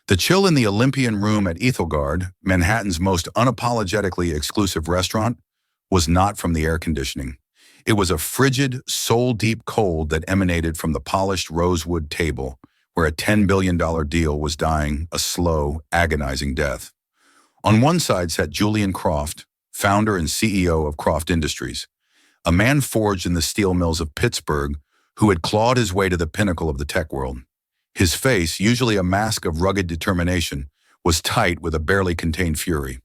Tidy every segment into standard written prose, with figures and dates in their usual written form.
The chill in the Olympian Room at Ethelgard, Manhattan's most unapologetically exclusive restaurant, was not from the air conditioning. It was a frigid, soul-deep cold that emanated from the polished rosewood table, where a $10 billion deal was dying a slow, agonizing death. On one side sat Julian Croft, founder and CEO of Croft Industries, a man forged in the steel mills of Pittsburgh who had clawed his way to the pinnacle of the tech world. His face, usually a mask of rugged determination, was tight with a barely contained fury.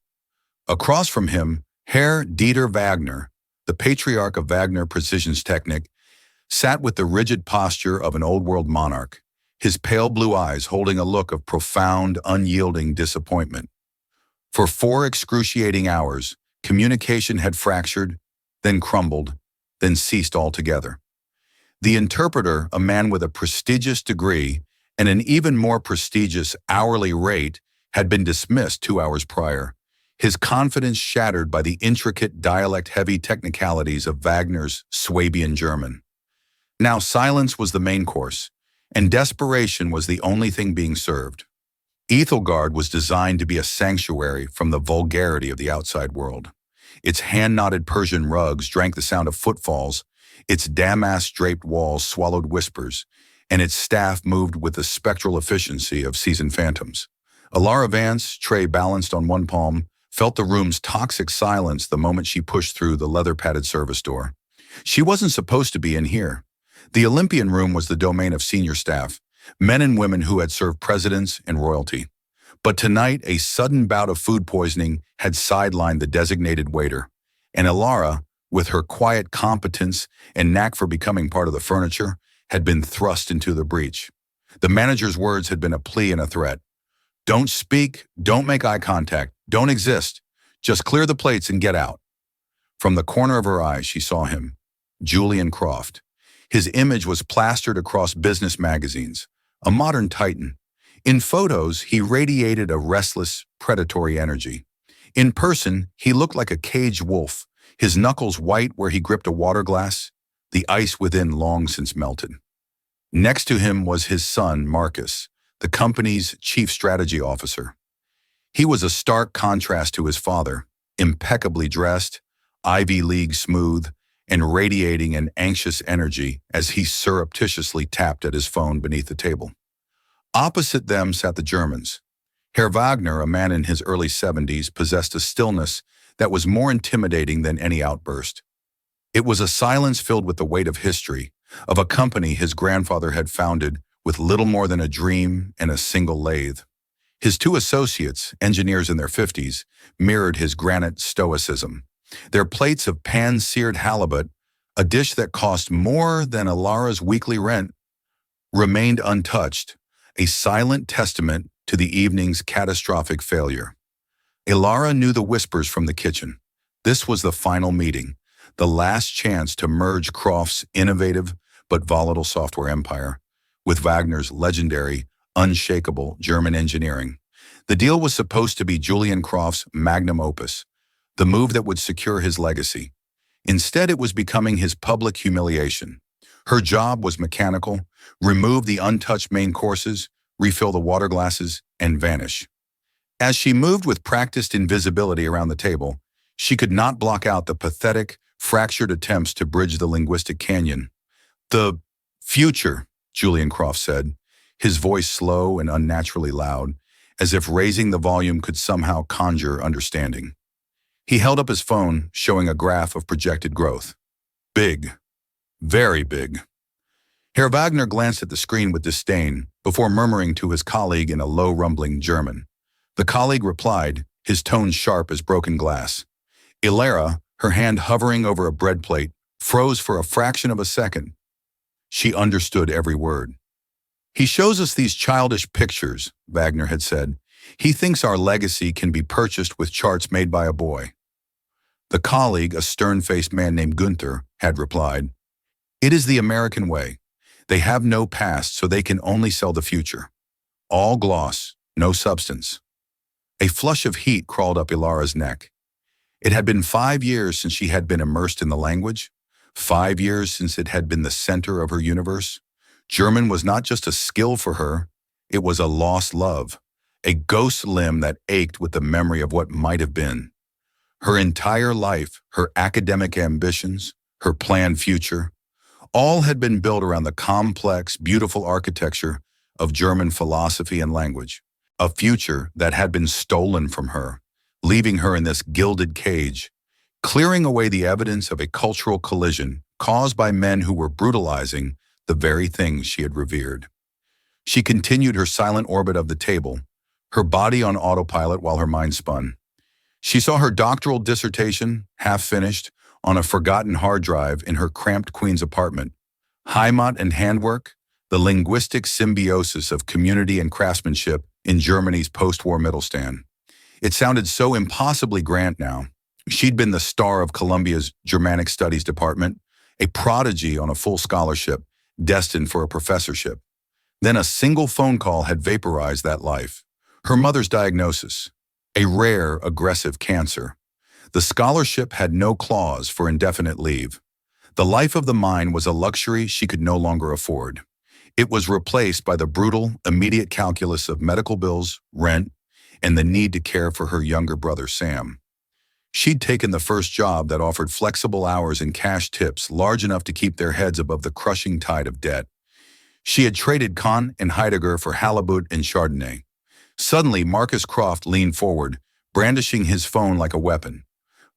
Across from him, Herr Dieter Wagner, the patriarch of Wagner Precisionstechnik, sat with the rigid posture of an old-world monarch, his pale blue eyes holding a look of profound, unyielding disappointment. For 4 excruciating hours, communication had fractured, then crumbled, then ceased altogether. The interpreter, a man with a prestigious degree and an even more prestigious hourly rate, had been dismissed 2 hours prior, his confidence shattered by the intricate dialect-heavy technicalities of Wagner's Swabian German. Now silence was the main course, and desperation was the only thing being served. Ethelgard was designed to be a sanctuary from the vulgarity of the outside world. Its hand-knotted Persian rugs drank the sound of footfalls, its damask-draped walls swallowed whispers, and its staff moved with the spectral efficiency of seasoned phantoms. Alara Vance, tray balanced on one palm, felt the room's toxic silence the moment she pushed through the leather-padded service door. She wasn't supposed to be in here. The Olympian Room was the domain of senior staff, men and women who had served presidents and royalty. But tonight, a sudden bout of food poisoning had sidelined the designated waiter, and Alara, with her quiet competence and knack for becoming part of the furniture, had been thrust into the breach. The manager's words had been a plea and a threat. Don't speak, don't make eye contact, don't exist. Just clear the plates and get out. From the corner of her eye, she saw him, Julian Croft. His image was plastered across business magazines, a modern titan. In photos, he radiated a restless, predatory energy. In person, he looked like a caged wolf, his knuckles white where he gripped a water glass, the ice within long since melted. Next to him was his son, Marcus, the company's chief strategy officer. He was a stark contrast to his father, impeccably dressed, Ivy League smooth, and radiating an anxious energy as he surreptitiously tapped at his phone beneath the table. Opposite them sat the Germans. Herr Wagner, a man in his early 70s, possessed a stillness that was more intimidating than any outburst. It was a silence filled with the weight of history, of a company his grandfather had founded with little more than a dream and a single lathe. His 2 associates, engineers in their 50s, mirrored his granite stoicism. Their plates of pan-seared halibut, a dish that cost more than Alara's weekly rent, remained untouched, a silent testament to the evening's catastrophic failure. Alara knew the whispers from the kitchen. This was the final meeting, the last chance to merge Croft's innovative but volatile software empire with Wagner's legendary, unshakable German engineering. The deal was supposed to be Julian Croft's magnum opus, the move that would secure his legacy. Instead, it was becoming his public humiliation. Her job was mechanical: remove the untouched main courses, refill the water glasses, and vanish. As she moved with practiced invisibility around the table, she could not block out the pathetic, fractured attempts to bridge the linguistic canyon. The future, Julian Croft said, his voice slow and unnaturally loud, as if raising the volume could somehow conjure understanding. He held up his phone, showing a graph of projected growth. Big. Very big. Herr Wagner glanced at the screen with disdain before murmuring to his colleague in a low, rumbling German. The colleague replied, his tone sharp as broken glass. Alara, her hand hovering over a bread plate, froze for a fraction of a second. She understood every word. He shows us these childish pictures, Wagner had said. He thinks our legacy can be purchased with charts made by a boy. The colleague, a stern-faced man named Gunther, had replied, It is the American way. They have no past, so they can only sell the future. All gloss, no substance. A flush of heat crawled up Ilara's neck. It had been 5 years since she had been immersed in the language, 5 years since it had been the center of her universe. German was not just a skill for her, it was a lost love, a ghost limb that ached with the memory of what might have been. Her entire life, her academic ambitions, her planned future, all had been built around the complex, beautiful architecture of German philosophy and language, a future that had been stolen from her, leaving her in this gilded cage, clearing away the evidence of a cultural collision caused by men who were brutalizing the very things she had revered. She continued her silent orbit of the table, her body on autopilot while her mind spun. She saw her doctoral dissertation, half finished, on a forgotten hard drive in her cramped Queens apartment. Heimat and handwork, the linguistic symbiosis of community and craftsmanship in Germany's post-war Mittelstand. It sounded so impossibly grand now. She'd been the star of Columbia's Germanic Studies department, a prodigy on a full scholarship, destined for a professorship. Then a single phone call had vaporized that life. Her mother's diagnosis, a rare, aggressive cancer. The scholarship had no clause for indefinite leave. The life of the mine was a luxury she could no longer afford. It was replaced by the brutal, immediate calculus of medical bills, rent, and the need to care for her younger brother, Sam. She'd taken the first job that offered flexible hours and cash tips large enough to keep their heads above the crushing tide of debt. She had traded Kant and Heidegger for halibut and Chardonnay. Suddenly, Marcus Croft leaned forward, brandishing his phone like a weapon.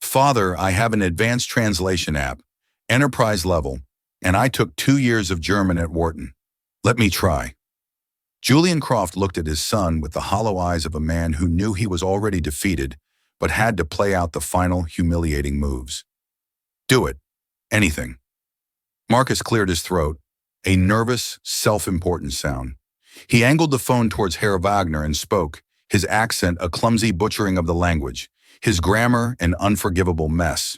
"Father, I have an advanced translation app, enterprise level, and I took 2 years of German at Wharton. Let me try." Julian Croft looked at his son with the hollow eyes of a man who knew he was already defeated, but had to play out the final humiliating moves. "Do it. Anything." Marcus cleared his throat, a nervous, self-important sound. He angled the phone towards Herr Wagner and spoke, his accent a clumsy butchering of the language, his grammar an unforgivable mess.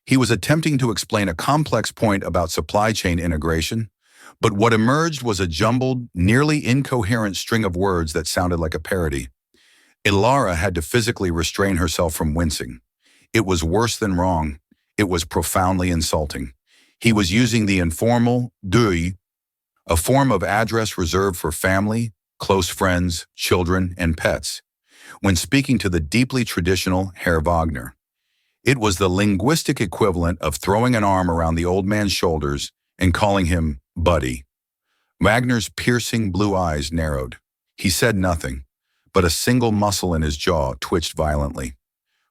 He was attempting to explain a complex point about supply chain integration, but what emerged was a jumbled, nearly incoherent string of words that sounded like a parody. Ilara had to physically restrain herself from wincing. It was worse than wrong. It was profoundly insulting. He was using the informal "du," a form of address reserved for family, close friends, children, and pets, when speaking to the deeply traditional Herr Wagner. It was the linguistic equivalent of throwing an arm around the old man's shoulders and calling him buddy. Wagner's piercing blue eyes narrowed. He said nothing, but a single muscle in his jaw twitched violently.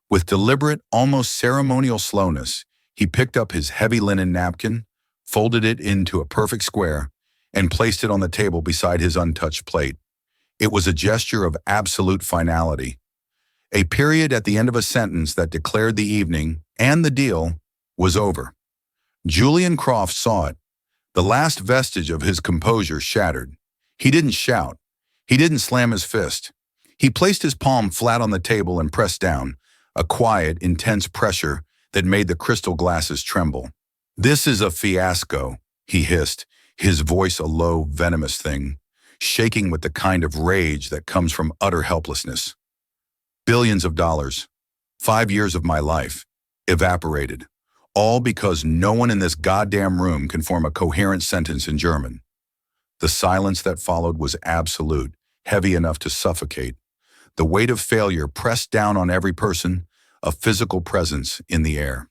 With deliberate, almost ceremonial slowness, he picked up his heavy linen napkin, folded it into a perfect square, and placed it on the table beside his untouched plate. It was a gesture of absolute finality. A period at the end of a sentence that declared the evening, and the deal, was over. Julian Croft saw it. The last vestige of his composure shattered. He didn't shout. He didn't slam his fist. He placed his palm flat on the table and pressed down, a quiet, intense pressure that made the crystal glasses tremble. "This is a fiasco," he hissed, his voice a low, venomous thing, shaking with the kind of rage that comes from utter helplessness. "Billions of dollars, 5 years of my life, evaporated, all because no one in this goddamn room can form a coherent sentence in German." The silence that followed was absolute, heavy enough to suffocate. The weight of failure pressed down on every person, a physical presence in the air.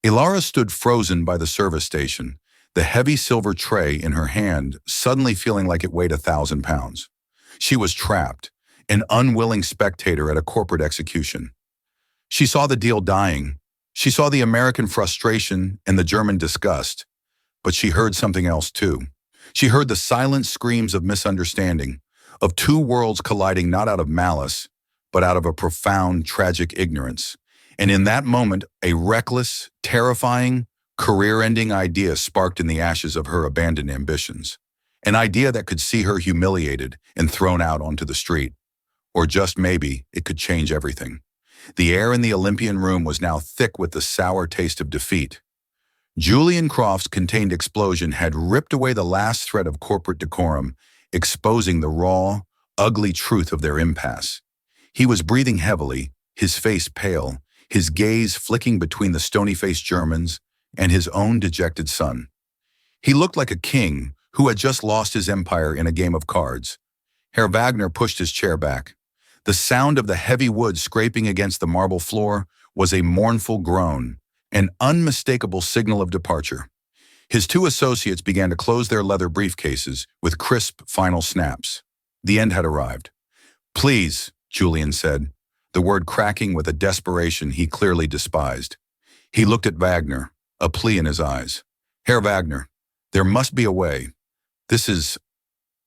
Ilara stood frozen by the service station, the heavy silver tray in her hand suddenly feeling like it weighed 1,000 pounds. She was trapped, an unwilling spectator at a corporate execution. She saw the deal dying. She saw the American frustration and the German disgust. But she heard something else too. She heard the silent screams of misunderstanding, of two worlds colliding not out of malice, but out of a profound, tragic ignorance. And in that moment, a reckless, terrifying, career-ending idea sparked in the ashes of her abandoned ambitions. An idea that could see her humiliated and thrown out onto the street. Or just maybe, it could change everything. The air in the Olympian room was now thick with the sour taste of defeat. Julian Croft's contained explosion had ripped away the last thread of corporate decorum, exposing the raw, ugly truth of their impasse. He was breathing heavily, his face pale, his gaze flicking between the stony-faced Germans and his own dejected son. He looked like a king who had just lost his empire in a game of cards. Herr Wagner pushed his chair back. The sound of the heavy wood scraping against the marble floor was a mournful groan, an unmistakable signal of departure. His two associates began to close their leather briefcases with crisp final snaps. The end had arrived. "Please," Julian said, the word cracking with a desperation he clearly despised. He looked at Wagner, a plea in his eyes. "Herr Wagner, there must be a way. This is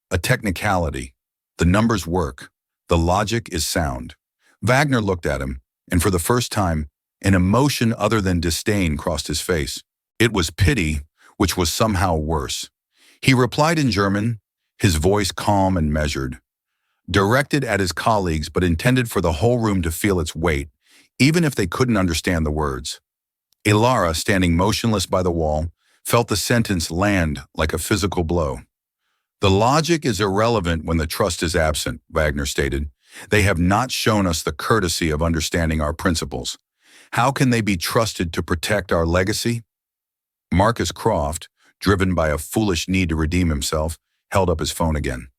a technicality. The numbers work. The logic is sound." Wagner looked at him, and for the first time, an emotion other than disdain crossed his face. It was pity, which was somehow worse. He replied in German, his voice calm and measured, directed at his colleagues but intended for the whole room to feel its weight, even if they couldn't understand the words. Ilara, standing motionless by the wall, felt the sentence land like a physical blow. "The logic is irrelevant when the trust is absent," Wagner stated. "They have not shown us the courtesy of understanding our principles. How can they be trusted to protect our legacy?" Marcus Croft, driven by a foolish need to redeem himself, held up his phone again.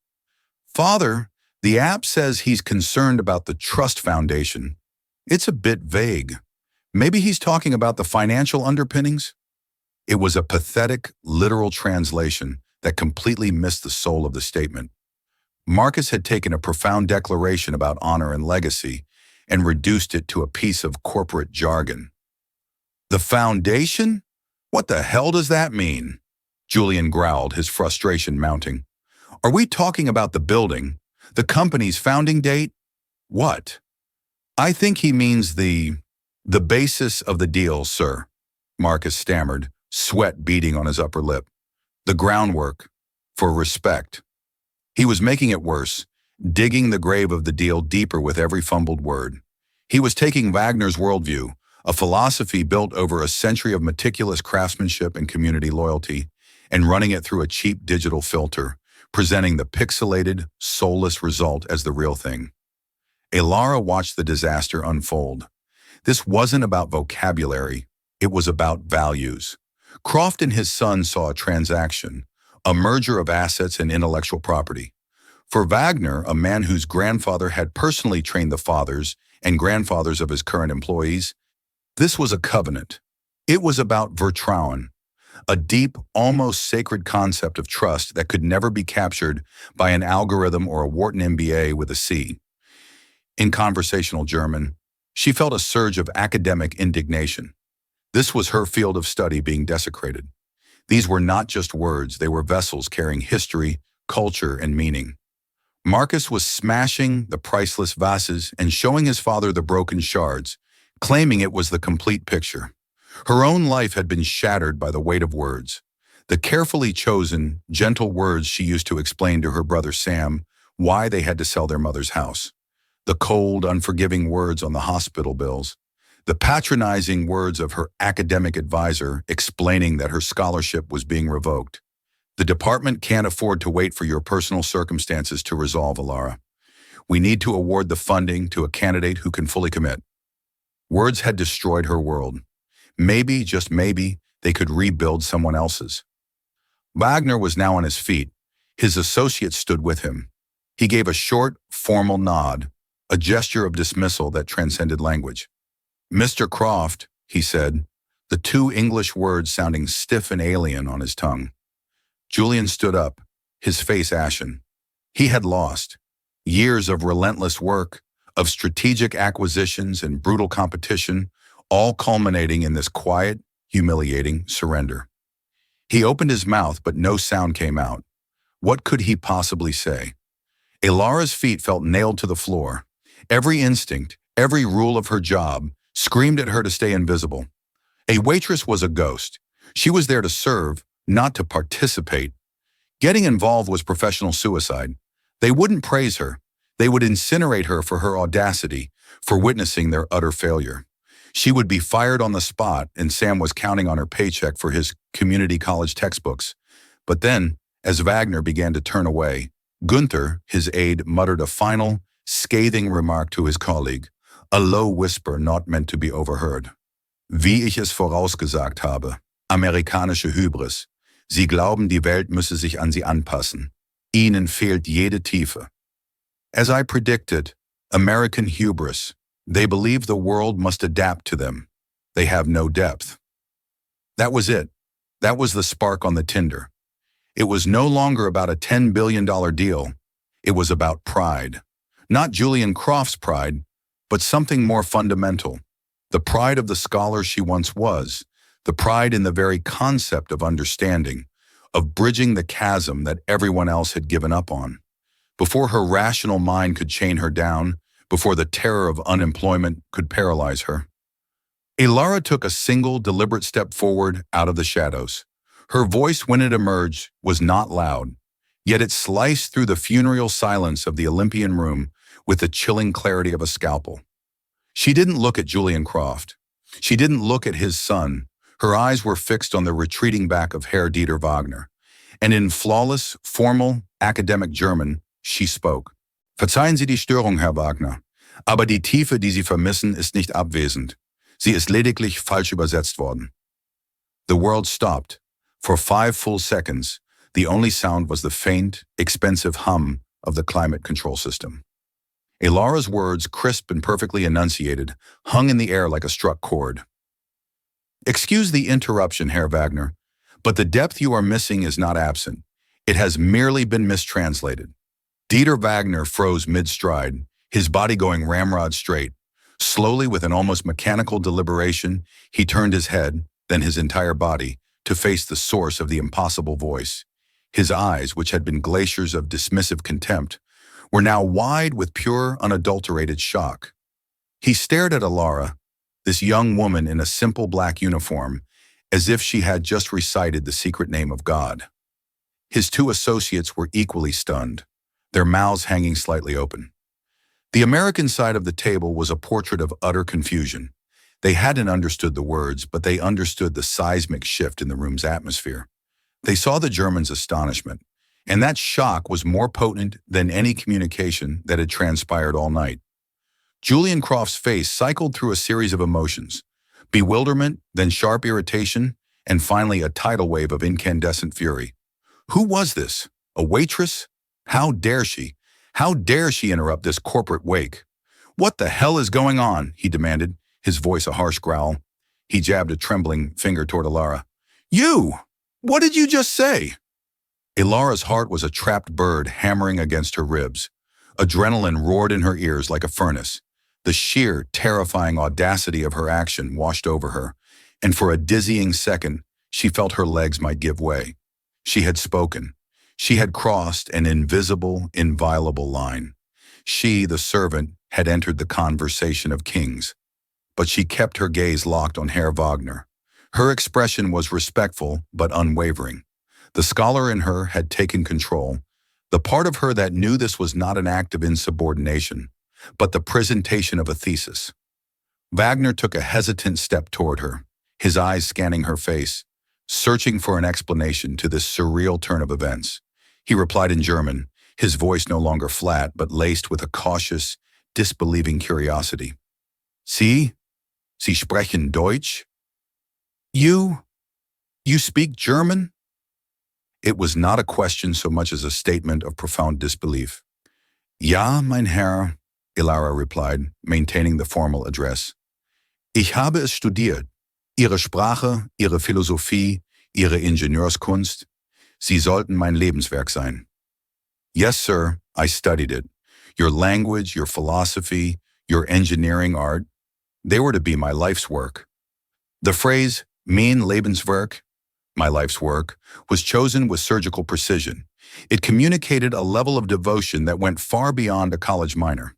"Father, the app says he's concerned about the trust foundation. It's a bit vague. Maybe he's talking about the financial underpinnings?" It was a pathetic, literal translation that completely missed the soul of the statement. Marcus had taken a profound declaration about honor and legacy and reduced it to a piece of corporate jargon. "The foundation? What the hell does that mean?" Julian growled, his frustration mounting. "Are we talking about the building? The company's founding date? What?" "I think he means the basis of the deal, sir," Marcus stammered, sweat beading on his upper lip. "The groundwork for respect." He was making it worse, digging the grave of the deal deeper with every fumbled word. He was taking Wagner's worldview, a philosophy built over a century of meticulous craftsmanship and community loyalty, and running it through a cheap digital filter, presenting the pixelated, soulless result as the real thing. Ilara watched the disaster unfold. This wasn't about vocabulary, it was about values. Croft and his son saw a transaction, a merger of assets and intellectual property. For Wagner, a man whose grandfather had personally trained the fathers and grandfathers of his current employees, this was a covenant. It was about Vertrauen, a deep, almost sacred concept of trust that could never be captured by an algorithm or a Wharton MBA with a C. In conversational German, she felt a surge of academic indignation. This was her field of study being desecrated. These were not just words, they were vessels carrying history, culture, and meaning. Marcus was smashing the priceless vases and showing his father the broken shards, claiming it was the complete picture. Her own life had been shattered by the weight of words. The carefully chosen, gentle words she used to explain to her brother Sam why they had to sell their mother's house. The cold, unforgiving words on the hospital bills. The patronizing words of her academic advisor explaining that her scholarship was being revoked. "The department can't afford to wait for your personal circumstances to resolve, Ilara. We need to award the funding to a candidate who can fully commit." Words had destroyed her world. Maybe, just maybe, they could rebuild someone else's. Wagner was now on his feet. His associate stood with him. He gave a short, formal nod, a gesture of dismissal that transcended language. "Mr. Croft," he said, the two English words sounding stiff and alien on his tongue. Julian stood up, his face ashen. He had lost. Years of relentless work, of strategic acquisitions and brutal competition, all culminating in this quiet, humiliating surrender. He opened his mouth, but no sound came out. What could he possibly say? Ilara's feet felt nailed to the floor. Every instinct, every rule of her job, screamed at her to stay invisible. A waitress was a ghost. She was there to serve, not to participate. Getting involved was professional suicide. They wouldn't praise her. They would incinerate her for her audacity, for witnessing their utter failure. She would be fired on the spot, and Sam was counting on her paycheck for his community college textbooks. But then, as Wagner began to turn away, Gunther, his aide, muttered a final, scathing remark to his colleague, a low whisper not meant to be overheard. "Wie ich es vorausgesagt habe, amerikanische Hybris. Sie glauben, die Welt müsse sich an sie anpassen. Ihnen fehlt jede Tiefe." As I predicted, American hubris. They believe the world must adapt to them. They have no depth. That was it. That was the spark on the tinder. It was no longer about a $10 billion deal. It was about pride. Not Julian Croft's pride, but something more fundamental. The pride of the scholar she once was. The pride in the very concept of understanding, of bridging the chasm that everyone else had given up on. Before her rational mind could chain her down, before the terror of unemployment could paralyze her. Ilara took a single, deliberate step forward out of the shadows. Her voice, when it emerged, was not loud, yet it sliced through the funereal silence of the Olympian room with the chilling clarity of a scalpel. She didn't look at Julian Croft. She didn't look at his son. Her eyes were fixed on the retreating back of Herr Dieter Wagner. And in flawless, formal, academic German, she spoke. Verzeihen Sie die Störung, Herr Wagner, aber die Tiefe, die Sie vermissen, ist nicht abwesend. Sie ist lediglich falsch übersetzt worden. The world stopped. For 5 full seconds, the only sound was the faint, expensive hum of the climate control system. Ilara's words, crisp and perfectly enunciated, hung in the air like a struck chord. Excuse the interruption, Herr Wagner, but the depth you are missing is not absent. It has merely been mistranslated. Dieter Wagner froze mid-stride, his body going ramrod straight. Slowly, with an almost mechanical deliberation, he turned his head, then his entire body, to face the source of the impossible voice. His eyes, which had been glaciers of dismissive contempt, were now wide with pure, unadulterated shock. He stared at Ilara, this young woman in a simple black uniform, as if she had just recited the secret name of God. His 2 associates were equally stunned, their mouths hanging slightly open. The American side of the table was a portrait of utter confusion. They hadn't understood the words, but they understood the seismic shift in the room's atmosphere. They saw the Germans' astonishment, and that shock was more potent than any communication that had transpired all night. Julian Croft's face cycled through a series of emotions: bewilderment, then sharp irritation, and finally a tidal wave of incandescent fury. Who was this? A waitress? How dare she? How dare she interrupt this corporate wake? What the hell is going on? He demanded, his voice a harsh growl. He jabbed a trembling finger toward Ilara. You! What did you just say? Ilara's heart was a trapped bird hammering against her ribs. Adrenaline roared in her ears like a furnace. The sheer, terrifying audacity of her action washed over her, and for a dizzying second, she felt her legs might give way. She had spoken. She had crossed an invisible, inviolable line. She, the servant, had entered the conversation of kings. But she kept her gaze locked on Herr Wagner. Her expression was respectful but unwavering. The scholar in her had taken control, the part of her that knew this was not an act of insubordination, but the presentation of a thesis. Wagner took a hesitant step toward her, his eyes scanning her face, searching for an explanation to this surreal turn of events. He replied in German, his voice no longer flat, but laced with a cautious, disbelieving curiosity. Sie sprechen Deutsch? You speak German? It was not a question so much as a statement of profound disbelief. Ja, mein Herr, Ilara replied, maintaining the formal address. Ich habe es studiert. Ihre Sprache, Ihre Philosophie, Ihre Ingenieurskunst. Sie sollten mein Lebenswerk sein. Yes, sir, I studied it. Your language, your philosophy, your engineering art, they were to be my life's work. The phrase, mein Lebenswerk, my life's work, was chosen with surgical precision. It communicated a level of devotion that went far beyond a college minor.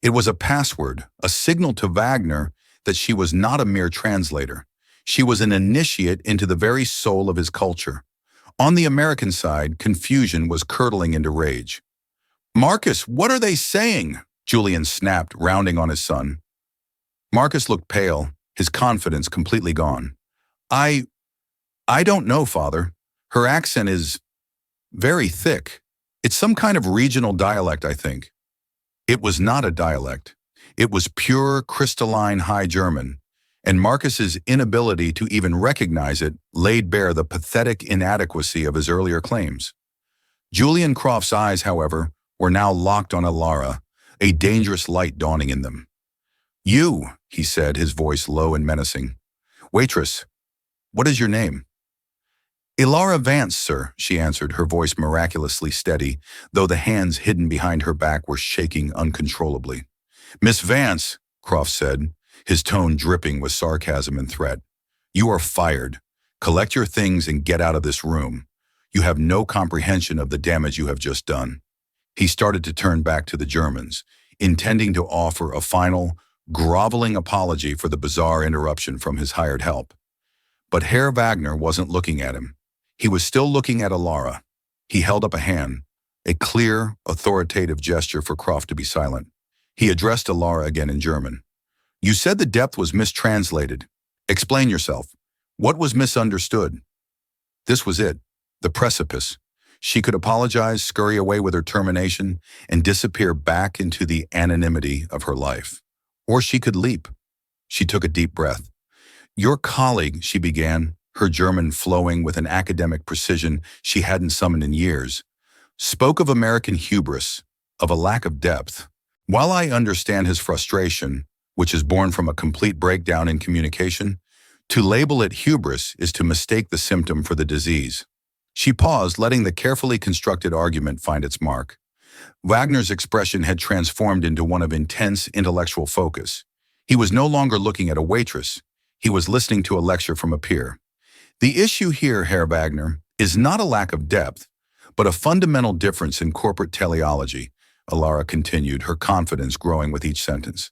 It was a password, a signal to Wagner that she was not a mere translator. She was an initiate into the very soul of his culture. On the American side, confusion was curdling into rage. Marcus, what are they saying? Julian snapped, rounding on his son. Marcus looked pale, his confidence completely gone. I don't know, Father. Her accent is very thick. It's some kind of regional dialect, I think. It was not a dialect. It was pure, crystalline High German, and Marcus's inability to even recognize it laid bare the pathetic inadequacy of his earlier claims. Julian Croft's eyes, however, were now locked on Ilara, a dangerous light dawning in them. "You," he said, his voice low and menacing. "Waitress, what is your name?" "Ilara Vance, sir," she answered, her voice miraculously steady, though the hands hidden behind her back were shaking uncontrollably. "Miss Vance," Croft said, his tone dripping with sarcasm and threat, "you are fired. Collect your things and get out of this room. You have no comprehension of the damage you have just done." He started to turn back to the Germans, intending to offer a final, groveling apology for the bizarre interruption from his hired help. But Herr Wagner wasn't looking at him. He was still looking at Ilara. He held up a hand, a clear, authoritative gesture for Croft to be silent. He addressed Ilara again in German. "You said the depth was mistranslated. Explain yourself. What was misunderstood?" This was it, the precipice. She could apologize, scurry away with her termination, and disappear back into the anonymity of her life. Or she could leap. She took a deep breath. "Your colleague," she began, her German flowing with an academic precision she hadn't summoned in years, spoke of American hubris, of a lack of depth. While I understand his frustration, which is born from a complete breakdown in communication, to label it hubris is to mistake the symptom for the disease." She paused, letting the carefully constructed argument find its mark. Wagner's expression had transformed into one of intense intellectual focus. He was no longer looking at a waitress. He was listening to a lecture from a peer. "The issue here, Herr Wagner, is not a lack of depth, but a fundamental difference in corporate teleology," Ilara continued, her confidence growing with each sentence.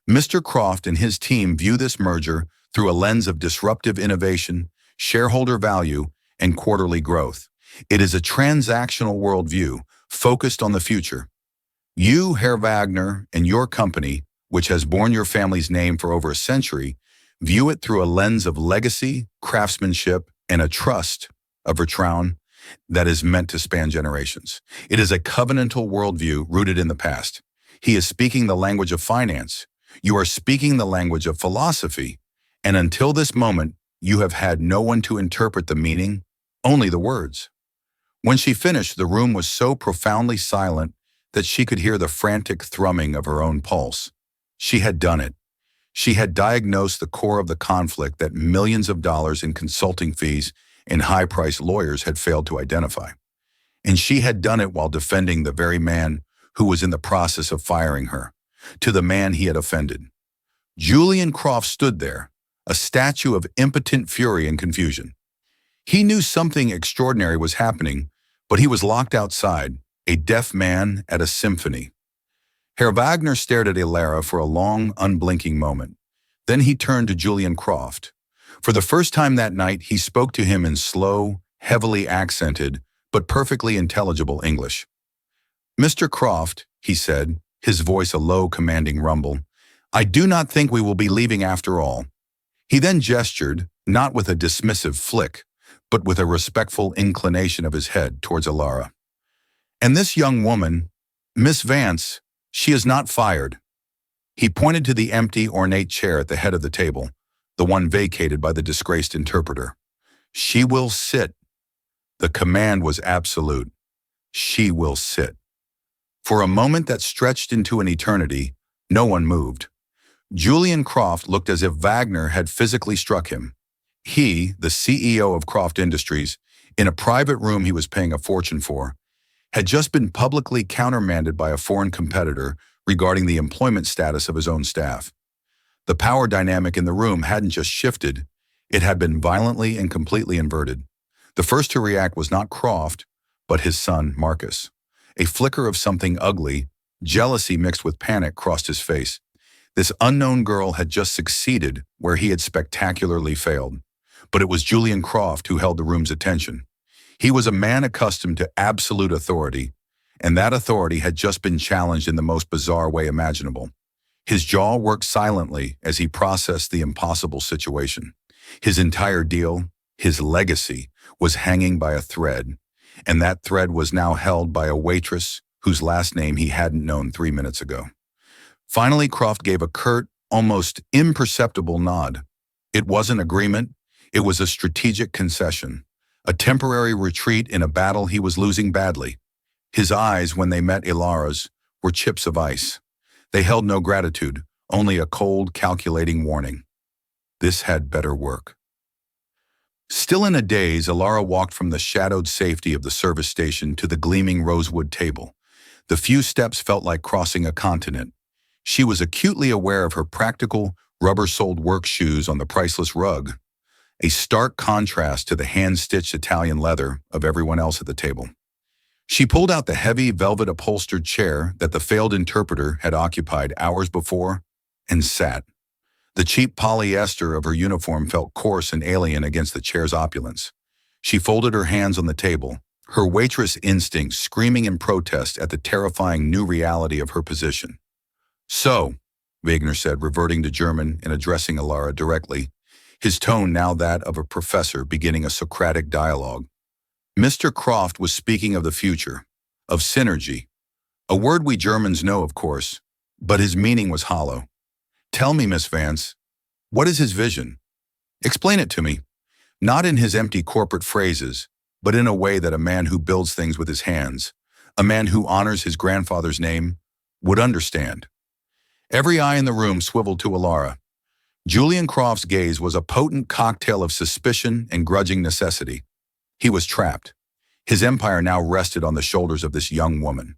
"Mr. Croft and his team view this merger through a lens of disruptive innovation, shareholder value, and quarterly growth. It is a transactional worldview focused on the future. You, Herr Wagner, and your company, which has borne your family's name for over a century, view it through a lens of legacy, craftsmanship, and a trust, a Vertrauen, that is meant to span generations. It is a covenantal worldview rooted in the past. He is speaking the language of finance. You are speaking the language of philosophy. And until this moment, you have had no one to interpret the meaning, only the words." When she finished, the room was so profoundly silent that she could hear the frantic thrumming of her own pulse. She had done it. She had diagnosed the core of the conflict that millions of dollars in consulting fees and high-priced lawyers had failed to identify. And she had done it while defending the very man who was in the process of firing her, to the man he had offended. Julian Croft stood there, a statue of impotent fury and confusion. He knew something extraordinary was happening, but he was locked outside, a deaf man at a symphony. Herr Wagner stared at Ilara for a long, unblinking moment. Then he turned to Julian Croft. For the first time that night, he spoke to him in slow, heavily accented, but perfectly intelligible English. "Mr. Croft," he said, his voice a low, commanding rumble, "I do not think we will be leaving after all." He then gestured, not with a dismissive flick, but with a respectful inclination of his head towards Ilara. "And this young woman, Miss Vance, she is not fired." He pointed to the empty, ornate chair at the head of the table, the one vacated by the disgraced interpreter. "She will sit." The command was absolute. She will sit. For a moment that stretched into an eternity, no one moved. Julian Croft looked as if Wagner had physically struck him. He, the CEO of Croft Industries, in a private room he was paying a fortune for, had just been publicly countermanded by a foreign competitor regarding the employment status of his own staff. The power dynamic in the room hadn't just shifted, it had been violently and completely inverted. The first to react was not Croft, but his son, Marcus. A flicker of something ugly, jealousy mixed with panic, crossed his face. This unknown girl had just succeeded where he had spectacularly failed. But it was Julian Croft who held the room's attention. He was a man accustomed to absolute authority, and that authority had just been challenged in the most bizarre way imaginable. His jaw worked silently as he processed the impossible situation. His entire deal, his legacy, was hanging by a thread, and that thread was now held by a waitress whose last name he hadn't known 3 minutes ago. Finally, Croft gave a curt, almost imperceptible nod. It wasn't agreement, it was a strategic concession, a temporary retreat in a battle he was losing badly. His eyes, when they met Ilara's, were chips of ice. They held no gratitude, only a cold, calculating warning. This had better work. Still in a daze, Alara walked from the shadowed safety of the service station to the gleaming rosewood table. The few steps felt like crossing a continent. She was acutely aware of her practical, rubber-soled work shoes on the priceless rug, a stark contrast to the hand-stitched Italian leather of everyone else at the table. She pulled out the heavy, velvet-upholstered chair that the failed interpreter had occupied hours before and sat. The cheap polyester of her uniform felt coarse and alien against the chair's opulence. She folded her hands on the table, her waitress instinct screaming in protest at the terrifying new reality of her position. "So," Wagner said, reverting to German and addressing Alara directly, his tone now that of a professor beginning a Socratic dialogue. Mr. Croft was speaking of the future, of synergy, a word we Germans know, of course, but his meaning was hollow. "Tell me, Miss Vance, what is his vision? Explain it to me, not in his empty corporate phrases, but in a way that a man who builds things with his hands, a man who honors his grandfather's name, would understand." Every eye in the room swiveled to Alara. Julian Croft's gaze was a potent cocktail of suspicion and grudging necessity. He was trapped. His empire now rested on the shoulders of this young woman.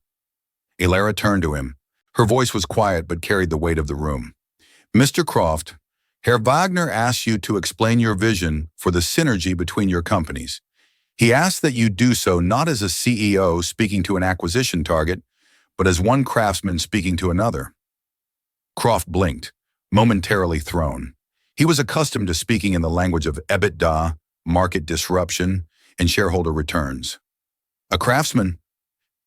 Alara turned to him. Her voice was quiet but carried the weight of the room. "Mr. Croft, Herr Wagner asks you to explain your vision for the synergy between your companies. He asks that you do so not as a CEO speaking to an acquisition target, but as one craftsman speaking to another." Croft blinked, momentarily thrown. He was accustomed to speaking in the language of EBITDA, market disruption, and shareholder returns. "A craftsman?"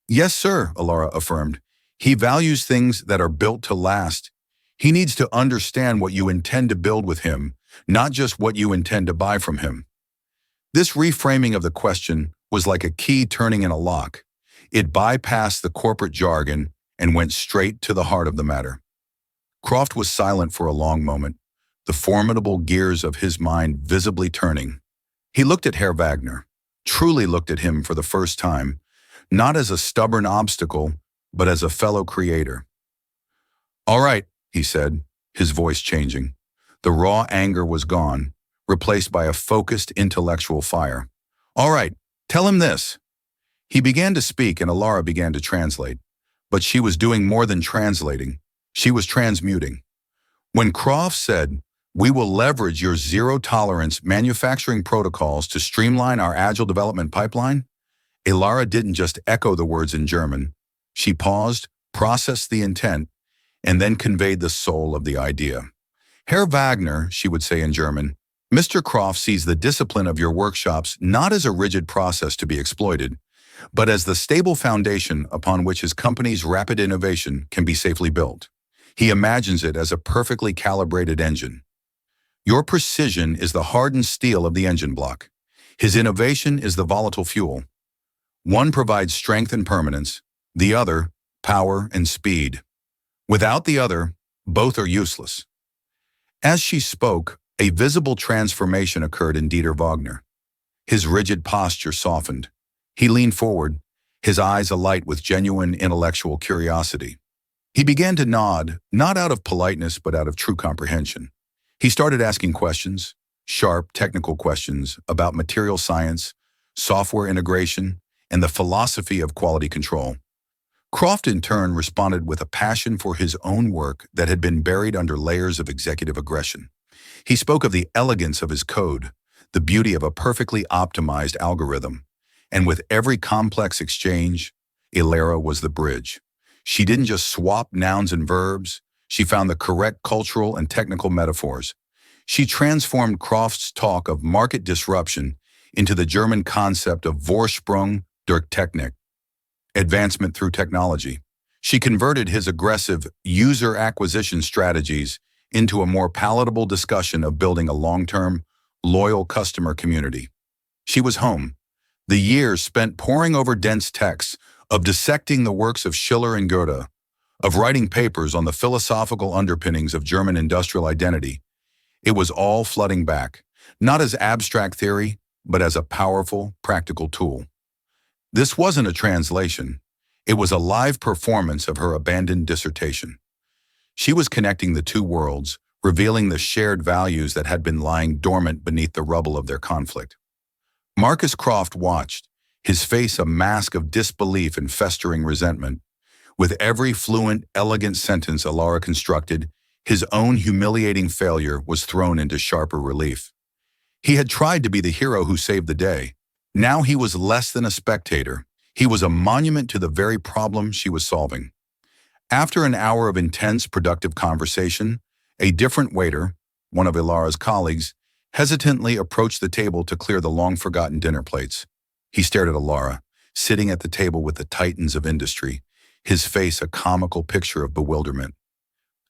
"Yes, sir," Alara affirmed. "He values things that are built to last. He needs to understand what you intend to build with him, not just what you intend to buy from him." This reframing of the question was like a key turning in a lock. It bypassed the corporate jargon and went straight to the heart of the matter. Croft was silent for a long moment, the formidable gears of his mind visibly turning. He looked at Herr Wagner, truly looked at him for the first time, not as a stubborn obstacle, but as a fellow creator. "All right," he said, his voice changing. The raw anger was gone, replaced by a focused intellectual fire. "All right, tell him this." He began to speak and Alara began to translate, but she was doing more than translating. She was transmuting. When Croft said, "We will leverage your zero-tolerance manufacturing protocols to streamline our agile development pipeline," Alara didn't just echo the words in German. She paused, processed the intent, and then conveyed the soul of the idea. "Herr Wagner," she would say in German, "Mr. Croft sees the discipline of your workshops not as a rigid process to be exploited, but as the stable foundation upon which his company's rapid innovation can be safely built. He imagines it as a perfectly calibrated engine. Your precision is the hardened steel of the engine block. His innovation is the volatile fuel. One provides strength and permanence, the other, power and speed. Without the other, both are useless." As she spoke, a visible transformation occurred in Dieter Wagner. His rigid posture softened. He leaned forward, his eyes alight with genuine intellectual curiosity. He began to nod, not out of politeness but out of true comprehension. He started asking questions, sharp, technical questions about material science, software integration, and the philosophy of quality control. Croft in turn responded with a passion for his own work that had been buried under layers of executive aggression. He spoke of the elegance of his code, the beauty of a perfectly optimized algorithm, and with every complex exchange, Alara was the bridge. She didn't just swap nouns and verbs, she found the correct cultural and technical metaphors. She transformed Croft's talk of market disruption into the German concept of Vorsprung durch Technik, advancement through technology. She converted his aggressive user acquisition strategies into a more palatable discussion of building a long-term, loyal customer community. She was home. The years spent poring over dense texts, of dissecting the works of Schiller and Goethe, of writing papers on the philosophical underpinnings of German industrial identity. It was all flooding back, not as abstract theory, but as a powerful, practical tool. This wasn't a translation. It was a live performance of her abandoned dissertation. She was connecting the two worlds, revealing the shared values that had been lying dormant beneath the rubble of their conflict. Marcus Croft watched, his face a mask of disbelief and festering resentment. With every fluent, elegant sentence Alara constructed, his own humiliating failure was thrown into sharper relief. He had tried to be the hero who saved the day. Now he was less than a spectator. He was a monument to the very problem she was solving. After an hour of intense, productive conversation, a different waiter, one of Ilara's colleagues, hesitantly approached the table to clear the long-forgotten dinner plates. He stared at Ilara, sitting at the table with the titans of industry, his face a comical picture of bewilderment.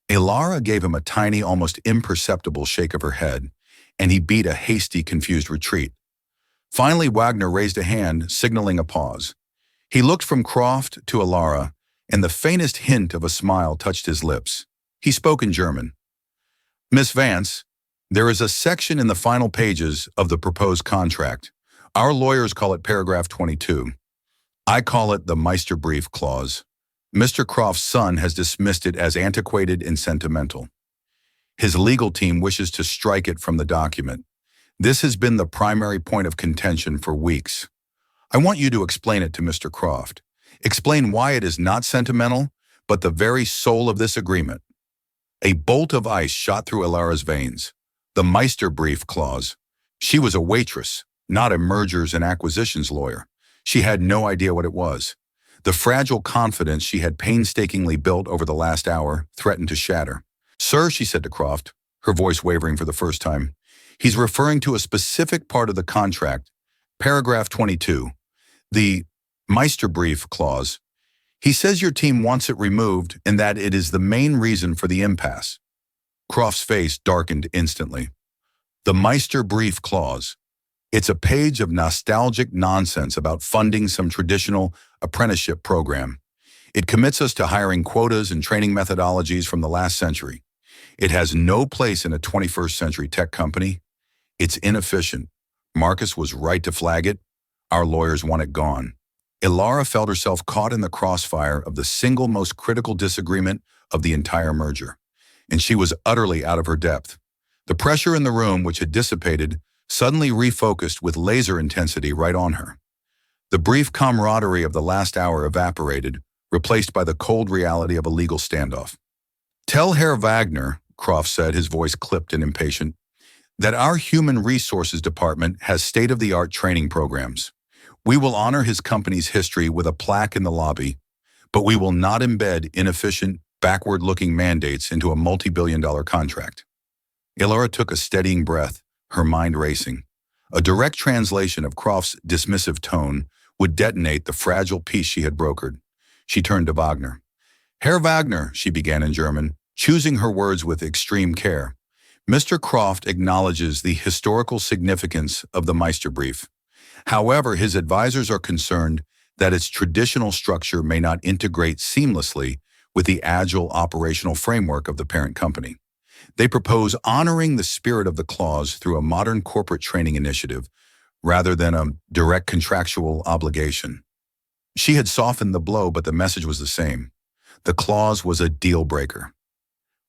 Ilara gave him a tiny, almost imperceptible shake of her head, and he beat a hasty, confused retreat. Finally, Wagner raised a hand, signaling a pause. He looked from Croft to Ilara, and the faintest hint of a smile touched his lips. He spoke in German. "Miss Vance, there is a section in the final pages of the proposed contract. Our lawyers call it paragraph 22. I call it the Meisterbrief clause. Mr. Croft's son has dismissed it as antiquated and sentimental. His legal team wishes to strike it from the document. This has been the primary point of contention for weeks. I want you to explain it to Mr. Croft. Explain why it is not sentimental, but the very soul of this agreement." A bolt of ice shot through Ilara's veins. The Meisterbrief clause. She was a waitress, not a mergers and acquisitions lawyer. She had no idea what it was. The fragile confidence she had painstakingly built over the last hour threatened to shatter. "Sir," she said to Croft, her voice wavering for the first time, "he's referring to a specific part of the contract, paragraph 22, the Meisterbrief clause. He says your team wants it removed and that it is the main reason for the impasse." Croft's face darkened instantly. The Meisterbrief clause. It's a page of nostalgic nonsense about funding some traditional apprenticeship program. It commits us to hiring quotas and training methodologies from the last century. It has no place in a 21st century tech company. It's inefficient. Marcus was right to flag it. Our lawyers want it gone. Ilara felt herself caught in the crossfire of the single most critical disagreement of the entire merger, and she was utterly out of her depth. The pressure in the room, which had dissipated, suddenly refocused with laser intensity right on her. The brief camaraderie of the last hour evaporated, replaced by the cold reality of a legal standoff. "Tell Herr Wagner," Croft said, his voice clipped and impatient, "that our human resources department has state-of-the-art training programs. We will honor his company's history with a plaque in the lobby, but we will not embed inefficient, backward-looking mandates into a multi-billion-dollar contract." Ilara took a steadying breath, her mind racing. A direct translation of Croft's dismissive tone would detonate the fragile peace she had brokered. She turned to Wagner. "Herr Wagner," she began in German, choosing her words with extreme care. "Mr. Croft acknowledges the historical significance of the Meisterbrief. However, his advisors are concerned that its traditional structure may not integrate seamlessly with the agile operational framework of the parent company. They propose honoring the spirit of the clause through a modern corporate training initiative rather than a direct contractual obligation." She had softened the blow, but the message was the same. The clause was a deal breaker.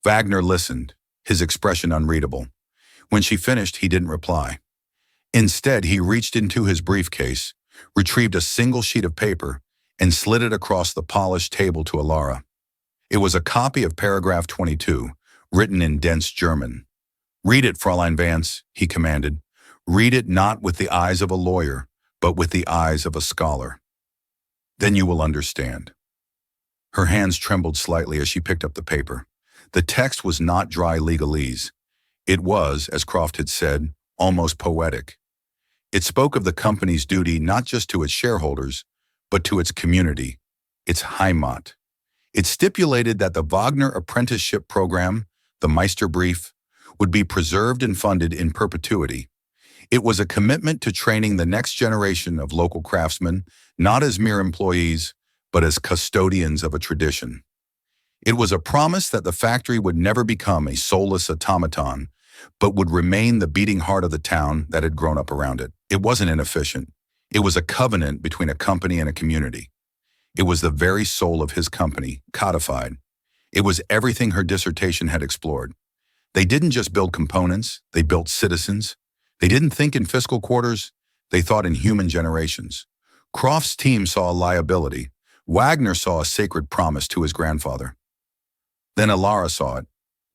Wagner listened, his expression unreadable. When she finished, he didn't reply. Instead, he reached into his briefcase, retrieved a single sheet of paper, and slid it across the polished table to Ilara. It was a copy of paragraph 22, written in dense German. "Read it, Fräulein Vance," he commanded. "Read it not with the eyes of a lawyer, but with the eyes of a scholar. Then you will understand." Her hands trembled slightly as she picked up the paper. The text was not dry legalese. It was, as Croft had said, almost poetic. It spoke of the company's duty not just to its shareholders, but to its community, its Heimat. It stipulated that the Wagner apprenticeship program, the Meisterbrief, would be preserved and funded in perpetuity. It was a commitment to training the next generation of local craftsmen, not as mere employees, but as custodians of a tradition. It was a promise that the factory would never become a soulless automaton, but would remain the beating heart of the town that had grown up around it. It wasn't inefficient. It was a covenant between a company and a community. It was the very soul of his company, codified. It was everything her dissertation had explored. They didn't just build components, they built citizens. They didn't think in fiscal quarters, they thought in human generations. Croft's team saw a liability. Wagner saw a sacred promise to his grandfather. Then Alara saw it.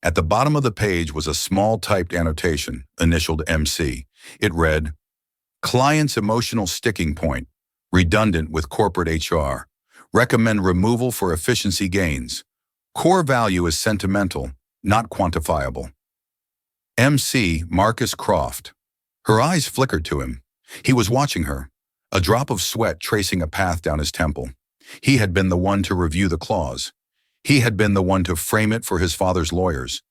At the bottom of the page was a small typed annotation, initialed MC. It read, "Client's emotional sticking point, redundant with corporate HR. Recommend removal for efficiency gains. Core value is sentimental, not quantifiable." MC Marcus Croft. Her eyes flickered to him. He was watching her, a drop of sweat tracing a path down his temple. He had been the one to review the clause. He had been the one to frame it for his father's lawyers.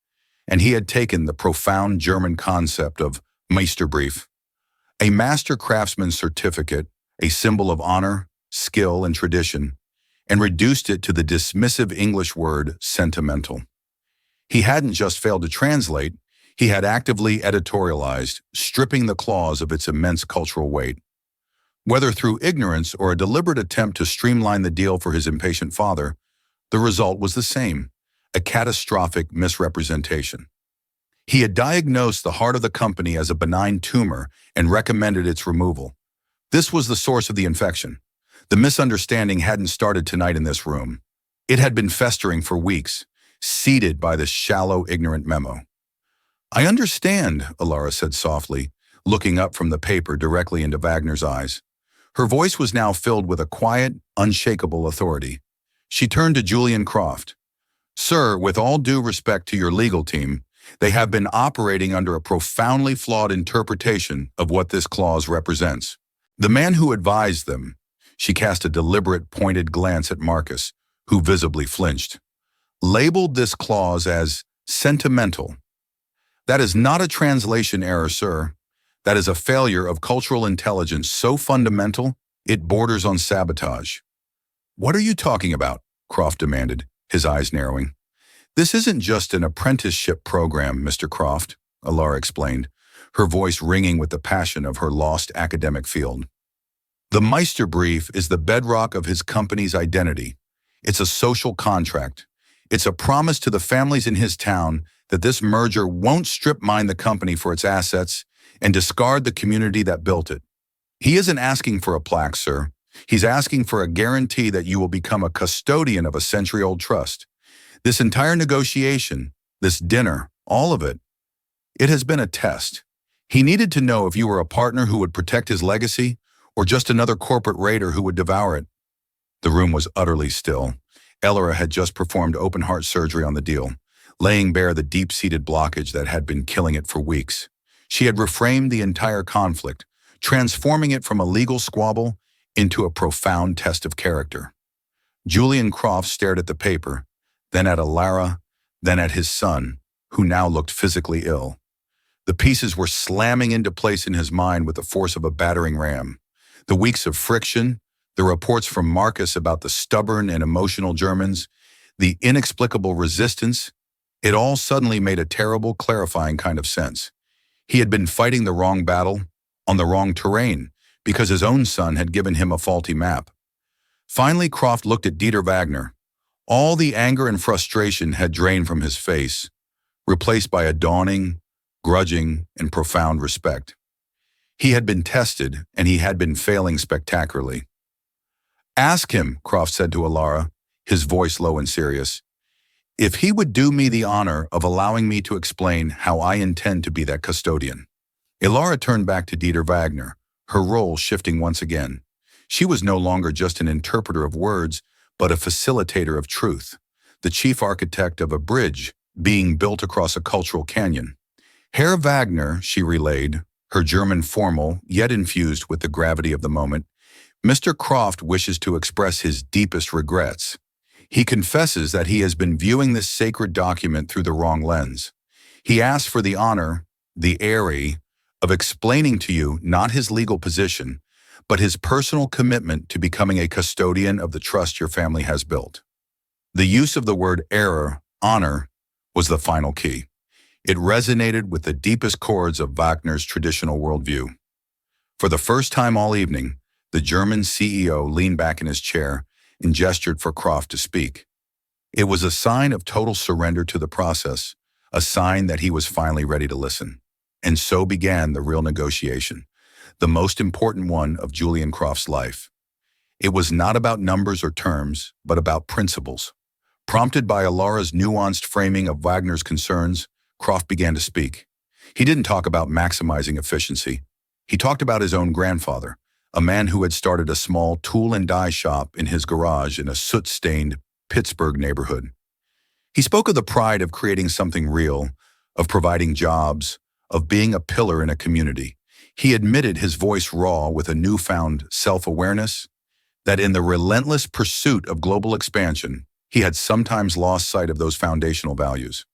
And he had taken the profound German concept of Meisterbrief, a master craftsman's certificate, a symbol of honor, skill, and tradition, and reduced it to the dismissive English word sentimental. He hadn't just failed to translate, he had actively editorialized, stripping the clause of its immense cultural weight. Whether through ignorance or a deliberate attempt to streamline the deal for his impatient father, the result was the same, a catastrophic misrepresentation. He had diagnosed the heart of the company as a benign tumor and recommended its removal. This was the source of the infection. The misunderstanding hadn't started tonight in this room. It had been festering for weeks, seeded by this shallow, ignorant memo. "I understand," Alara said softly, looking up from the paper directly into Wagner's eyes. Her voice was now filled with a quiet, unshakable authority. She turned to Julian Croft. "Sir, with all due respect to your legal team, they have been operating under a profoundly flawed interpretation of what this clause represents. The man who advised them," she cast a deliberate, pointed glance at Marcus, who visibly flinched, "labeled this clause as sentimental. That is not a translation error, sir. That is a failure of cultural intelligence so fundamental, it borders on sabotage." "What are you talking about?" Croft demanded, his eyes narrowing. "This isn't just an apprenticeship program, Mr. Croft," Alara explained, her voice ringing with the passion of her lost academic field. "The Meisterbrief is the bedrock of his company's identity. It's a social contract. It's a promise to the families in his town that this merger won't strip mine the company for its assets and discard the community that built it. He isn't asking for a plaque, sir. He's asking for a guarantee that you will become a custodian of a century-old trust. This entire negotiation, this dinner, all of it, it has been a test. He needed to know if you were a partner who would protect his legacy or just another corporate raider who would devour it." The room was utterly still. Alara had just performed open-heart surgery on the deal, laying bare the deep-seated blockage that had been killing it for weeks. She had reframed the entire conflict, transforming it from a legal squabble into a profound test of character. Julian Croft stared at the paper, then at Alara, then at his son, who now looked physically ill. The pieces were slamming into place in his mind with the force of a battering ram. The weeks of friction, the reports from Marcus about the stubborn and emotional Germans, the inexplicable resistance, it all suddenly made a terrible, clarifying kind of sense. He had been fighting the wrong battle, on the wrong terrain, because his own son had given him a faulty map. Finally, Croft looked at Dieter Wagner. All the anger and frustration had drained from his face, replaced by a dawning, grudging, and profound respect. He had been tested, and he had been failing spectacularly. "Ask him," Croft said to Alara, his voice low and serious, "if he would do me the honor of allowing me to explain how I intend to be that custodian." Alara turned back to Dieter Wagner, her role shifting once again. She was no longer just an interpreter of words, but a facilitator of truth, the chief architect of a bridge being built across a cultural canyon. "Herr Wagner," she relayed, her German formal, yet infused with the gravity of the moment, "Mr. Croft wishes to express his deepest regrets. He confesses that he has been viewing this sacred document through the wrong lens. He asks for the honor, the airy, of explaining to you not his legal position, but his personal commitment to becoming a custodian of the trust your family has built." The use of the word error, honor, was the final key. It resonated with the deepest chords of Wagner's traditional worldview. For the first time all evening, the German CEO leaned back in his chair and gestured for Croft to speak. It was a sign of total surrender to the process, a sign that he was finally ready to listen. And so began the real negotiation, the most important one of Julian Croft's life. It was not about numbers or terms, but about principles. Prompted by Alara's nuanced framing of Wagner's concerns, Croft began to speak. He didn't talk about maximizing efficiency. He talked about his own grandfather, a man who had started a small tool and die shop in his garage in a soot-stained Pittsburgh neighborhood. He spoke of the pride of creating something real, of providing jobs, of being a pillar in a community. He admitted, his voice raw with a newfound self-awareness, that in the relentless pursuit of global expansion, he had sometimes lost sight of those foundational values.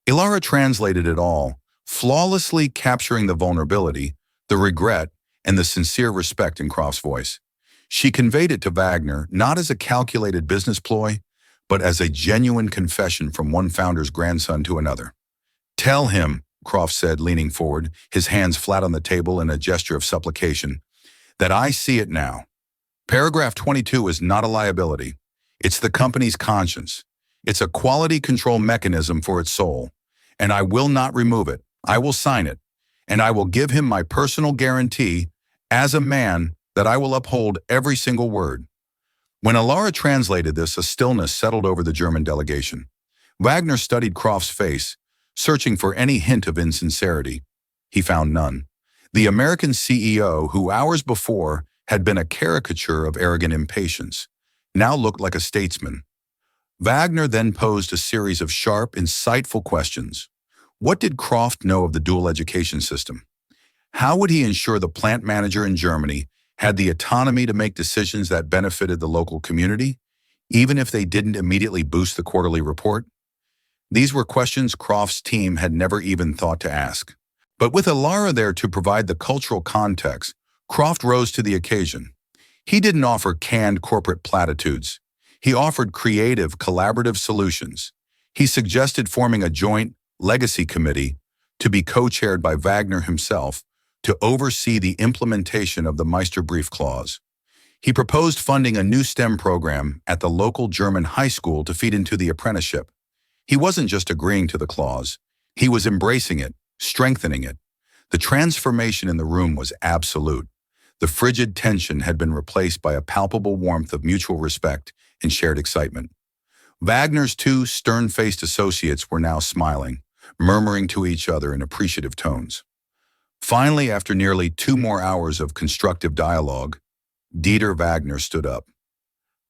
Alara translated it all, flawlessly capturing the vulnerability, the regret, and the sincere respect in Croft's voice. She conveyed it to Wagner not as a calculated business ploy, but as a genuine confession from one founder's grandson to another. "Tell him," Croft said, leaning forward, his hands flat on the table in a gesture of supplication, "that I see it now. Paragraph 22 is not a liability. It's the company's conscience. It's a quality control mechanism for its soul. And I will not remove it. I will sign it. And I will give him my personal guarantee, as a man, that I will uphold every single word." When Alara translated this, a stillness settled over the German delegation. Wagner studied Croft's face, searching for any hint of insincerity. He found none. The American CEO, who hours before had been a caricature of arrogant impatience, now looked like a statesman. Wagner then posed a series of sharp, insightful questions. What did Croft know of the dual education system? How would he ensure the plant manager in Germany had the autonomy to make decisions that benefited the local community, even if they didn't immediately boost the quarterly report? These were questions Croft's team had never even thought to ask. But with Alara there to provide the cultural context, Croft rose to the occasion. He didn't offer canned corporate platitudes. He offered creative, collaborative solutions. He suggested forming a joint legacy committee to be co-chaired by Wagner himself to oversee the implementation of the Meisterbrief clause. He proposed funding a new STEM program at the local German high school to feed into the apprenticeship. He wasn't just agreeing to the clause. He was embracing it, strengthening it. The transformation in the room was absolute. The frigid tension had been replaced by a palpable warmth of mutual respect and shared excitement. Wagner's two stern-faced associates were now smiling, murmuring to each other in appreciative tones. Finally, after nearly 2 more hours of constructive dialogue, Dieter Wagner stood up.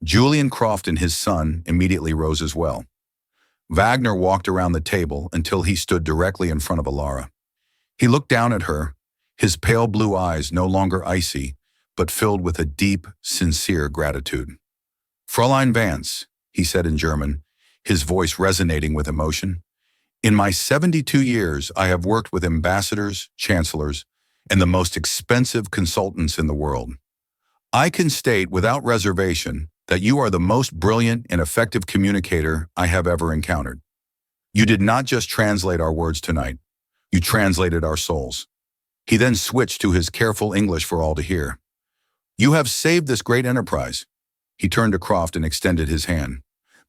Julian Croft and his son immediately rose as well. Wagner walked around the table until he stood directly in front of Alara. He looked down at her, his pale blue eyes no longer icy, but filled with a deep, sincere gratitude. "Fräulein Vance," he said in German, his voice resonating with emotion, "in my 72 years, I have worked with ambassadors, chancellors, and the most expensive consultants in the world. I can state without reservation that you are the most brilliant and effective communicator I have ever encountered. You did not just translate our words tonight. You translated our souls." He then switched to his careful English for all to hear. "You have saved this great enterprise." He turned to Croft and extended his hand.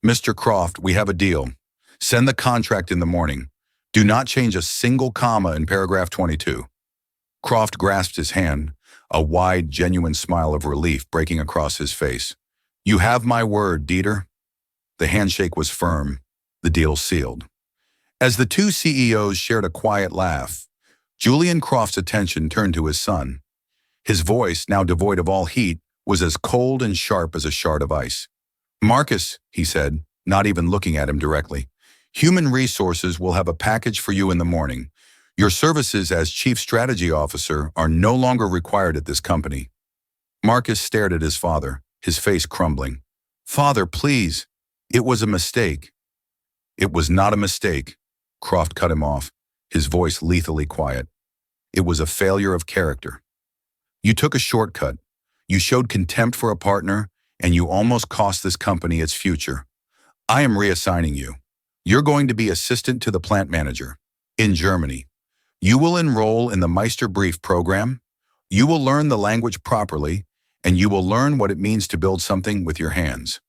"Mr. Croft, we have a deal. Send the contract in the morning. Do not change a single comma in paragraph 22. Croft grasped his hand, a wide, genuine smile of relief breaking across his face. "You have my word, Dieter." The handshake was firm, the deal sealed. As the two CEOs shared a quiet laugh, Julian Croft's attention turned to his son. His voice, now devoid of all heat, was as cold and sharp as a shard of ice. "Marcus," he said, not even looking at him directly, "Human Resources will have a package for you in the morning. Your services as Chief Strategy Officer are no longer required at this company." Marcus stared at his father, his face crumbling. "Father, please. It was a mistake." "It was not a mistake," Croft cut him off, his voice lethally quiet. "It was a failure of character. You took a shortcut. You showed contempt for a partner, and you almost cost this company its future. I am reassigning you. You're going to be assistant to the plant manager in Germany. You will enroll in the Meisterbrief program. You will learn the language properly, and you will learn what it means to build something with your hands.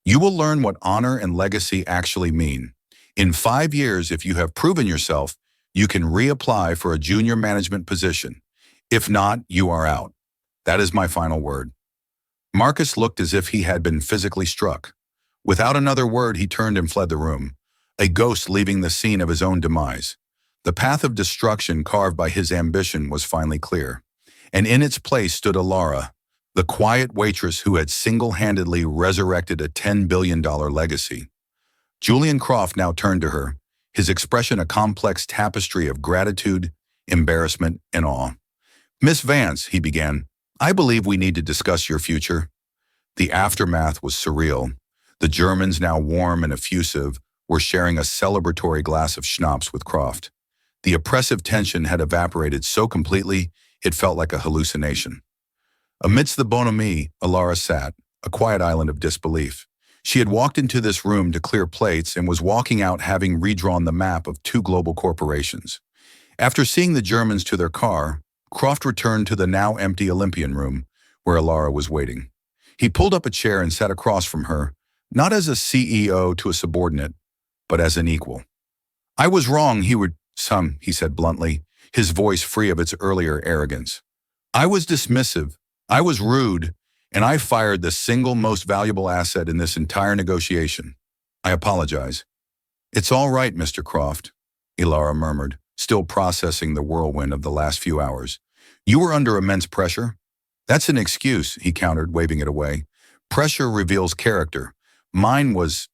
You will learn what honor and legacy actually mean. In 5 years, if you have proven yourself, you can reapply for a junior management position. If not, you are out. That is my final word." Marcus looked as if he had been physically struck. Without another word, he turned and fled the room, a ghost leaving the scene of his own demise. The path of destruction carved by his ambition was finally clear, and in its place stood Alara, the quiet waitress who had single-handedly resurrected a $10 billion legacy. Julian Croft now turned to her, his expression a complex tapestry of gratitude, embarrassment, and awe. "Miss Vance," he began, "I believe we need to discuss your future." The aftermath was surreal. The Germans, now warm and effusive, were sharing a celebratory glass of schnapps with Croft. The oppressive tension had evaporated so completely it felt like a hallucination. Amidst the bonhomie, Alara sat, a quiet island of disbelief. She had walked into this room to clear plates and was walking out having redrawn the map of two global corporations. After seeing the Germans to their car, Croft returned to the now empty Olympian room, where Alara was waiting. He pulled up a chair and sat across from her, not as a CEO to a subordinate, but as an equal. "I was wrong, he said bluntly, his voice free of its earlier arrogance. "I was dismissive, I was rude, and I fired the single most valuable asset in this entire negotiation. I apologize." "It's all right, Mr. Croft," Alara murmured, still processing the whirlwind of the last few hours. "You were under immense pressure." "That's an excuse," he countered, waving it away. "Pressure reveals character. Mine was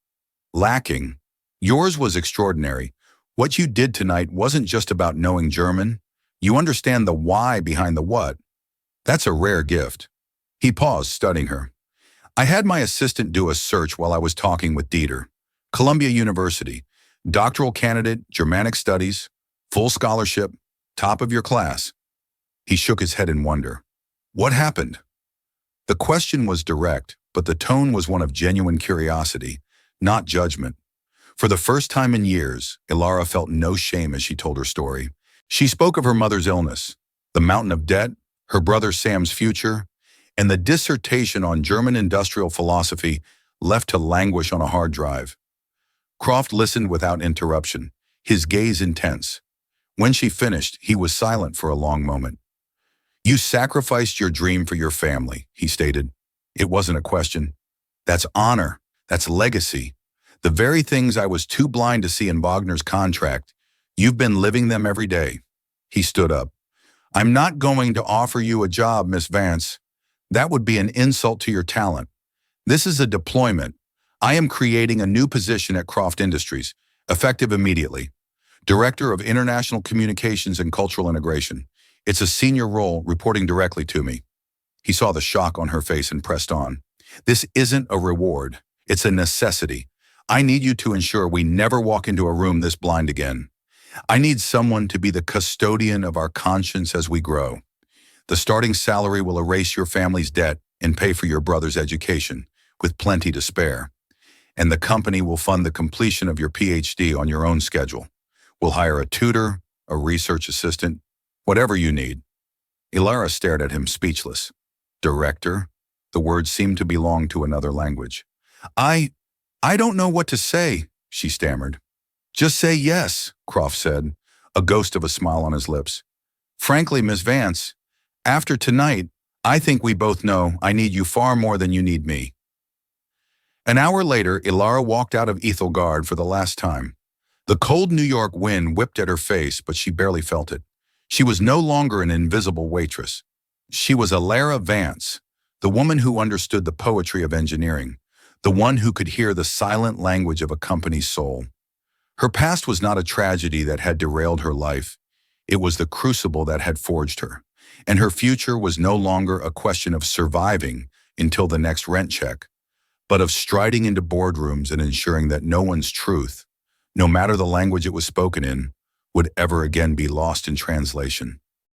lacking. Yours was extraordinary. What you did tonight wasn't just about knowing German. You understand the why behind the what. That's a rare gift." He paused, studying her. "I had my assistant do a search while I was talking with Dieter. Columbia University, doctoral candidate, Germanic studies, full scholarship, top of your class." He shook his head in wonder. "What happened?" The question was direct, but the tone was one of genuine curiosity, not judgment. For the first time in years, Alara felt no shame as she told her story. She spoke of her mother's illness, the mountain of debt, her brother Sam's future, and the dissertation on German industrial philosophy left to languish on a hard drive. Croft listened without interruption, his gaze intense. When she finished, he was silent for a long moment. "You sacrificed your dream for your family," he stated. "It wasn't a question. That's honor. That's legacy. The very things I was too blind to see in Wagner's contract. You've been living them every day." He stood up. "I'm not going to offer you a job, Miss Vance. That would be an insult to your talent. This is a deployment. I am creating a new position at Croft Industries, effective immediately. Director of International Communications and Cultural Integration. It's a senior role reporting directly to me." He saw the shock on her face and pressed on. "This isn't a reward. It's a necessity. I need you to ensure we never walk into a room this blind again. I need someone to be the custodian of our conscience as we grow. The starting salary will erase your family's debt and pay for your brother's education, with plenty to spare. And the company will fund the completion of your PhD on your own schedule. We'll hire a tutor, a research assistant, whatever you need." Alara stared at him, speechless. "Director?" The words seemed to belong to another language. I don't know what to say," she stammered. "Just say yes," Croft said, a ghost of a smile on his lips. "Frankly, Miss Vance, after tonight, I think we both know I need you far more than you need me." An hour later, Alara walked out of Ethelgard for the last time. The cold New York wind whipped at her face, but she barely felt it. She was no longer an invisible waitress. She was Alara Vance, the woman who understood the poetry of engineering, the one who could hear the silent language of a company's soul. Her past was not a tragedy that had derailed her life. It was the crucible that had forged her. And her future was no longer a question of surviving until the next rent check, but of striding into boardrooms and ensuring that no one's truth, no matter the language it was spoken in, would ever again be lost in translation.